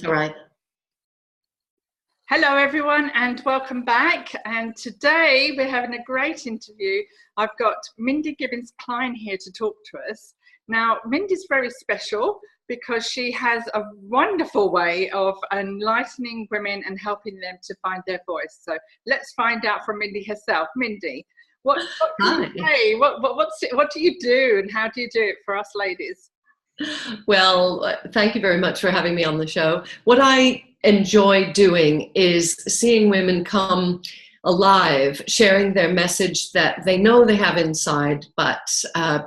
All right. Hello everyone and welcome back, and today we're having a great interview. I've got Mindy Gibbins Klein here to talk to us. Now Mindy's very special because she has a wonderful way of enlightening women and helping them to find their voice. So let's find out from Mindy herself. Mindy, what do you say? What do you do and how do you do it for us ladies? Well, thank you very much for having me on the show. What I enjoy doing is seeing women come alive, sharing their message that they know they have inside, but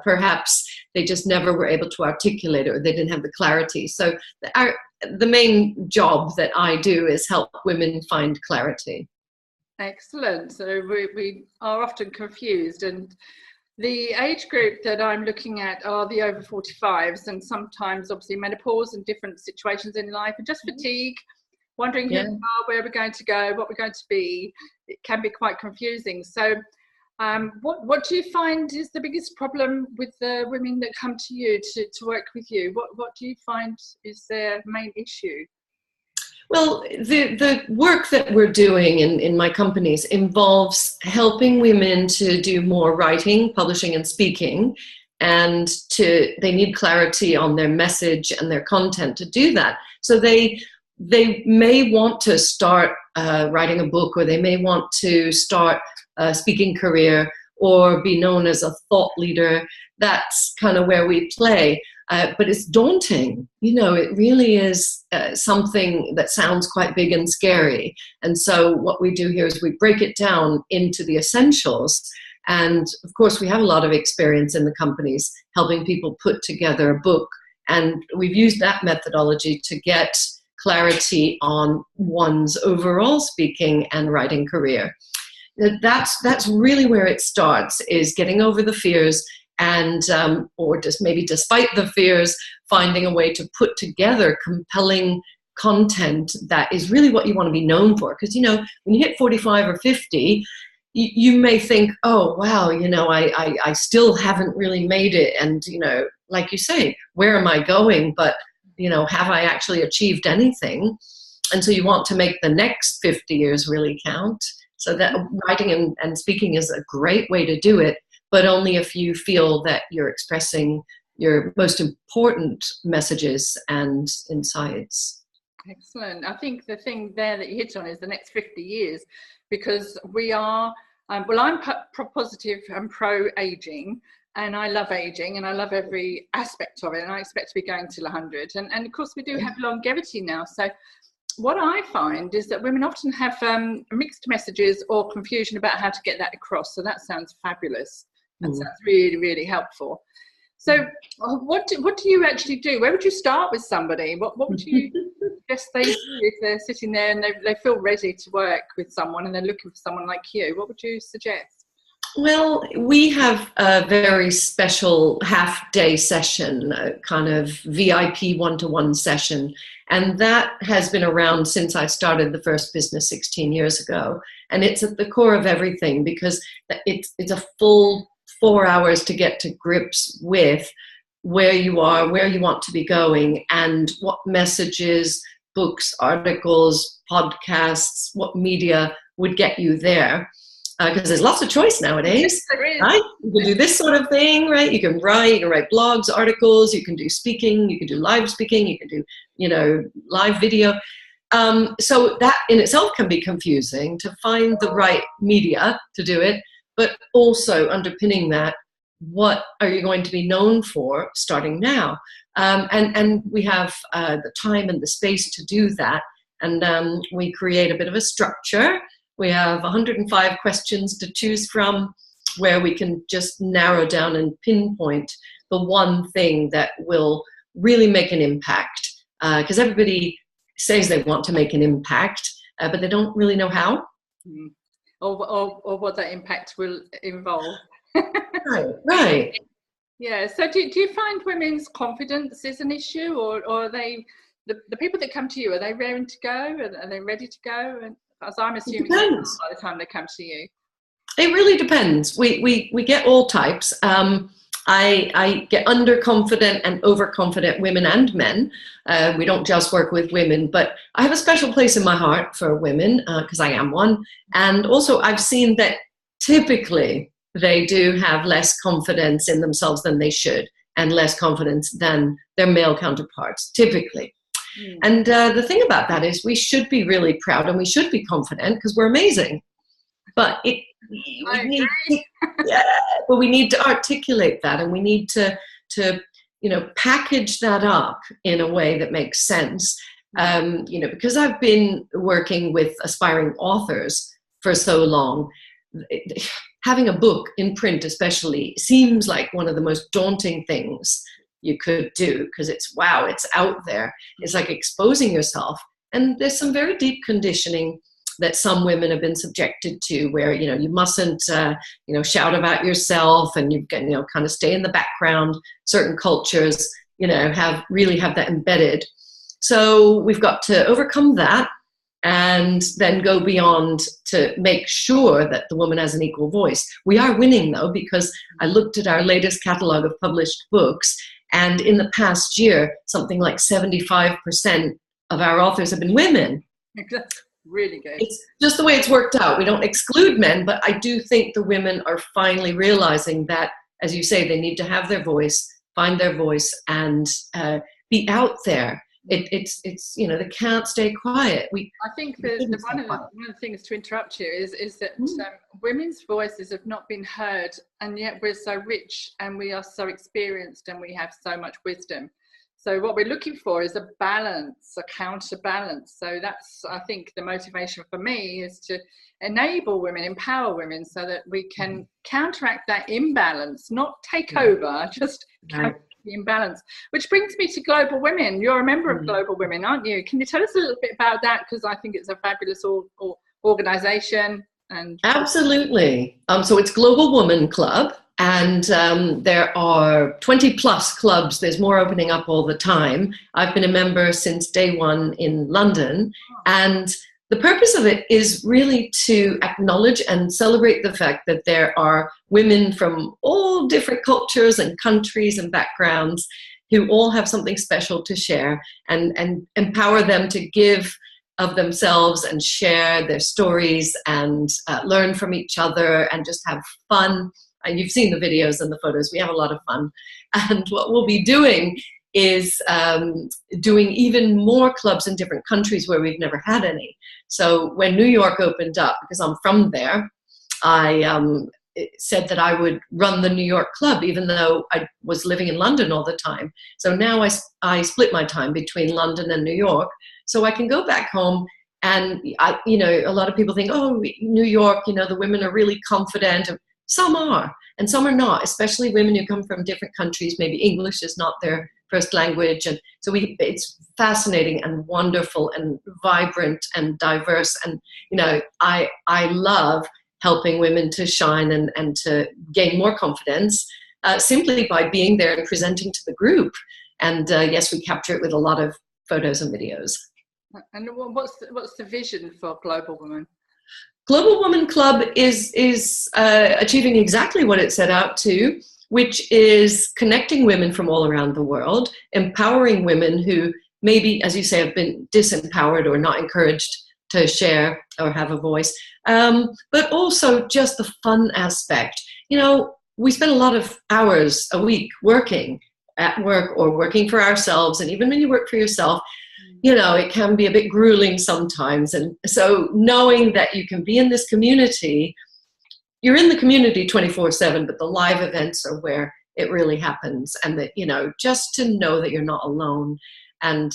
perhaps they just never were able to articulate it, or they didn't have the clarity. So the main job that I do is help women find clarity. Excellent. So we are often confused, and the age group that I'm looking at are the over 45s, and sometimes obviously menopause and different situations in life, and just fatigue, wondering who we are, where we're going to go, what we're going to be. It can be quite confusing. So what do you find is the biggest problem with the women that come to you to work with you? What do you find is their main issue? Well, the work that we're doing in my companies involves helping women to do more writing, publishing, and speaking, and they need clarity on their message and their content to do that. So they may want to start writing a book, or they may want to start a speaking career, or be known as a thought leader. That's kind of where we play. But it's daunting. You know, it really is something that sounds quite big and scary. And so what we do here is we break it down into the essentials. And of course, we have a lot of experience in the companies helping people put together a book. And we've used that methodology to get clarity on one's overall speaking and writing career. That's really where it starts, is getting over the fears, and or just maybe despite the fears, finding a way to put together compelling content that is really what you want to be known for. Because, you know, when you hit 45 or 50, you may think, oh, wow, you know, I still haven't really made it. And, you know, like you say, where am I going? But, you know, have I actually achieved anything? And so you want to make the next 50 years really count. So that writing and speaking is a great way to do it, but only if you feel that you're expressing your most important messages and insights. Excellent. I think the thing there that you hit on is the next 50 years, because we are, well, I'm positive and pro-aging, and I love aging, and I love every aspect of it, and I expect to be going till 100. And of course, we do have longevity now. So what I find is that women often have mixed messages or confusion about how to get that across. So that sounds fabulous. That sounds really, really helpful. So what do you actually do? Where would you start with somebody? What would you suggest they do if they're sitting there and they feel ready to work with someone and they're looking for someone like you? What would you suggest? Well, we have a very special half-day session, a kind of VIP one-to-one session, and that has been around since I started the first business 16 years ago. And it's at the core of everything, because it's a full 4 hours to get to grips with where you are, where you want to be going, and what messages, books, articles, podcasts, what media would get you there. Because there's lots of choice nowadays, yes, there is. Right? You can do this sort of thing, right? You can write blogs, articles, you can do speaking, you can do live speaking, you can do, you know, live video. So that in itself can be confusing, to find the right media to do it, but also underpinning that, what are you going to be known for starting now? And we have the time and the space to do that. And we create a bit of a structure. We have 105 questions to choose from, where we can just narrow down and pinpoint the one thing that will really make an impact. Because everybody says they want to make an impact, but they don't really know how. Or what that impact will involve. Right. Yeah. So do you find women's confidence is an issue, or are they, the people that come to you, are they raring to go? Are they ready to go? And as I'm assuming by the time they come to you. It really depends. We get all types. I get underconfident and overconfident women and men. We don't just work with women, but I have a special place in my heart for women because I am one. And also I've seen that typically they do have less confidence in themselves than they should, and less confidence than their male counterparts, typically. And the thing about that is we should be really proud and we should be confident because we're amazing. But we need to articulate that, and we need to package that up in a way that makes sense. Because I've been working with aspiring authors for so long, having a book in print especially seems like one of the most daunting things you could do, because it's out there. It's like exposing yourself. And there's some very deep conditioning that some women have been subjected to, where, you mustn't, shout about yourself, and you can, kind of stay in the background. Certain cultures, have that embedded. So we've got to overcome that, and then go beyond to make sure that the woman has an equal voice. We are winning, though, because I looked at our latest catalog of published books, and in the past year, something like 75% of our authors have been women. Really good. It's just the way it's worked out. We don't exclude men, but I do think the women are finally realizing that, as you say, they need to have their voice, find their voice, and be out there. It's they can't stay quiet. I think one of the things, to interrupt you, is that women's voices have not been heard, and yet we're so rich and we are so experienced and we have so much wisdom. So what we're looking for is a balance, a counterbalance. So that's, I think, the motivation for me is to enable women, empower women, so that we can counteract that imbalance, not take over, just counteract the imbalance. Which brings me to Global Women. You're a member of Global Women, aren't you? Can you tell us a little bit about that? Because I think it's a fabulous organization. And absolutely. So it's Global Woman Club. And there are 20 plus clubs. There's more opening up all the time. I've been a member since day one in London. And the purpose of it is really to acknowledge and celebrate the fact that there are women from all different cultures and countries and backgrounds who all have something special to share, and empower them to give of themselves and share their stories and learn from each other and just have fun. And you've seen the videos and the photos. We have a lot of fun. And what we'll be doing is doing even more clubs in different countries where we've never had any. So when New York opened up, because I'm from there, I said that I would run the New York club, even though I was living in London all the time. So now I split my time between London and New York, so I can go back home. And a lot of people think, oh, New York, the women are really confident. Some are, and some are not, especially women who come from different countries. Maybe English is not their first language. And so it's fascinating and wonderful and vibrant and diverse. And, I love helping women to shine and to gain more confidence simply by being there and presenting to the group. And yes, we capture it with a lot of photos and videos. And what's the vision for Global Women? Global Woman Club is achieving exactly what it set out to, which is connecting women from all around the world, empowering women who maybe, as you say, have been disempowered or not encouraged to share or have a voice, but also just the fun aspect. We spend a lot of hours a week working at work or working for ourselves, and even when you work for yourself, it can be a bit grueling sometimes. And so knowing that you can be in this community, you're in the community 24/7, but the live events are where it really happens. And that, just to know that you're not alone. And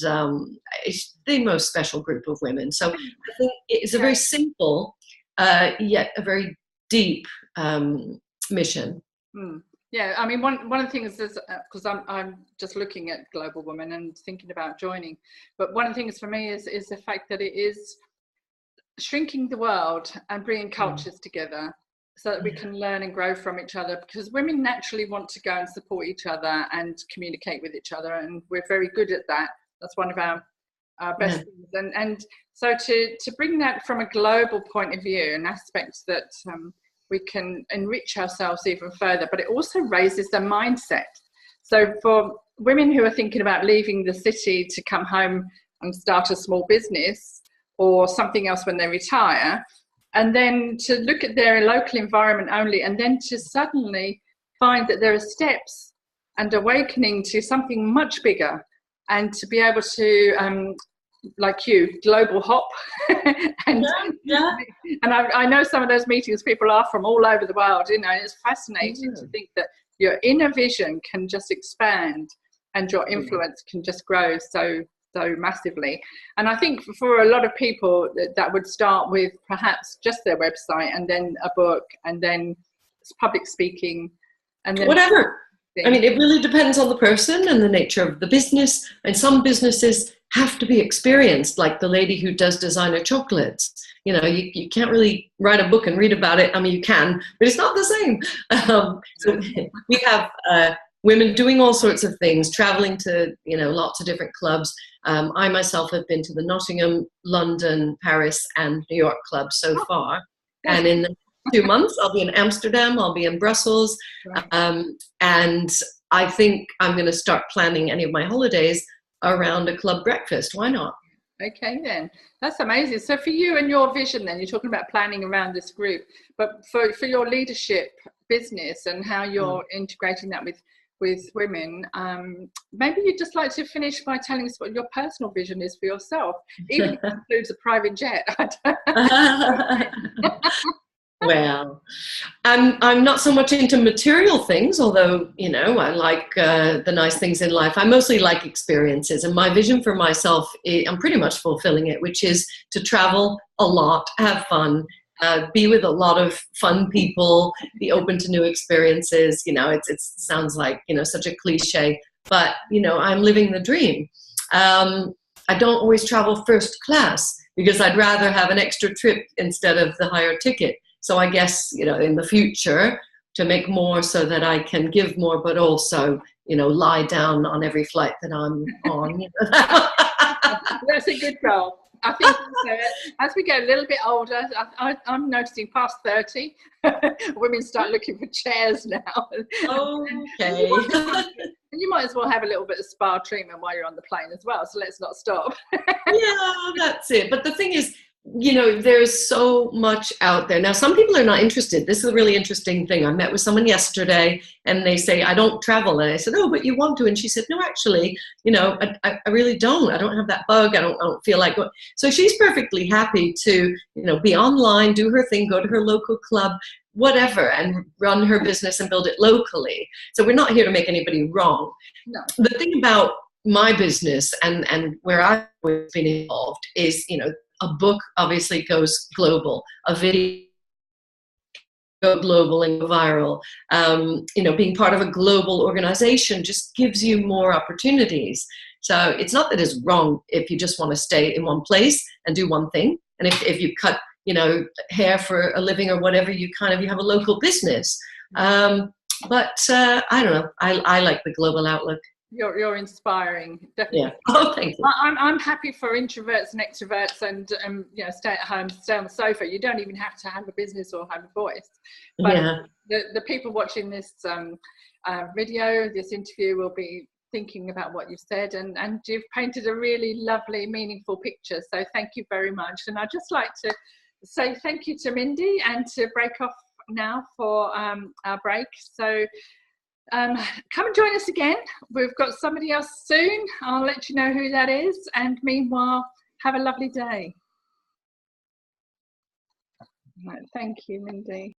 it's the most special group of women. So I think it's a very simple, yet a very deep mission. Yeah, I mean, one of the things is, because I'm just looking at Global Women and thinking about joining, but one of the things for me is the fact that it is shrinking the world and bringing cultures together so that we can learn and grow from each other, because women naturally want to go and support each other and communicate with each other, and we're very good at that. That's one of our best things. And so to bring that from a global point of view, an aspect that we can enrich ourselves even further, but it also raises the mindset. So for women who are thinking about leaving the city to come home and start a small business or something else when they retire, and then to look at their local environment only, and then to suddenly find that there are steps and awakening to something much bigger, and to be able to, like you, global hop. And I know some of those meetings, people are from all over the world, you know, and it's fascinating to think that your inner vision can just expand and your influence can just grow so massively. And I think for a lot of people that would start with perhaps just their website, and then a book, and then public speaking, and then whatever. I mean, it really depends on the person and the nature of the business. And some businesses have to be experienced, like the lady who does designer chocolates. You know, you can't really write a book and read about it. I mean, you can, but it's not the same. So we have women doing all sorts of things, traveling to, you know, lots of different clubs. I myself have been to the Nottingham, London, Paris, and New York clubs so far. And in 2 months, I'll be in Amsterdam, I'll be in Brussels. And I think I'm going to start planning any of my holidays around a club breakfast. Why not? Okay, then. That's amazing. So for you and your vision, then, you're talking about planning around this group, but for your leadership business and how you're integrating that with women, maybe you'd just like to finish by telling us what your personal vision is for yourself, even if it includes a private jet. Well, I'm not so much into material things, although, you know, I like the nice things in life. I mostly like experiences, and my vision for myself, I'm pretty much fulfilling it, which is to travel a lot, have fun, be with a lot of fun people, be open to new experiences. You know, it sounds like, you know, such a cliche, but, you know, I'm living the dream. I don't always travel first class because I'd rather have an extra trip instead of the higher ticket. So I guess, you know, in the future, to make more so that I can give more, but also, you know, lie down on every flight that I'm on. That's a good goal. I think as we get a little bit older, I'm noticing past 30, women start looking for chairs now. Okay. And you might as well have a little bit of spa treatment while you're on the plane as well. So let's not stop. Yeah, that's it. But the thing is, you know, there's so much out there. Now, some people are not interested. This is a really interesting thing. I met with someone yesterday and they say, I don't travel. And I said, oh, but you want to. And she said, no, actually, you know, I really don't. I don't have that bug. I don't feel like going. So she's perfectly happy to, you know, be online, do her thing, go to her local club, whatever, and run her business and build it locally. So we're not here to make anybody wrong. No. The thing about my business and where I've been involved is, you know, a book obviously goes global, a video go global and go viral. You know, being part of a global organization just gives you more opportunities. So it's not that it's wrong if you just want to stay in one place and do one thing. And if you cut, you know, hair for a living or whatever, you have a local business. But I don't know. I like the global outlook. You're inspiring, definitely. Yeah. Oh, thank you. I'm happy for introverts and extroverts, and you know, stay at home, stay on the sofa. You don't even have to have a business or have a voice. But yeah. the people watching this video, this interview, will be thinking about what you've said, and you've painted a really lovely, meaningful picture. So thank you very much. And I'd just like to say thank you to Mindy, and to break off now for our break. So. Come and join us again. We've got somebody else soon. I'll let you know who that is. And meanwhile, have a lovely day. Right, thank you, Mindy.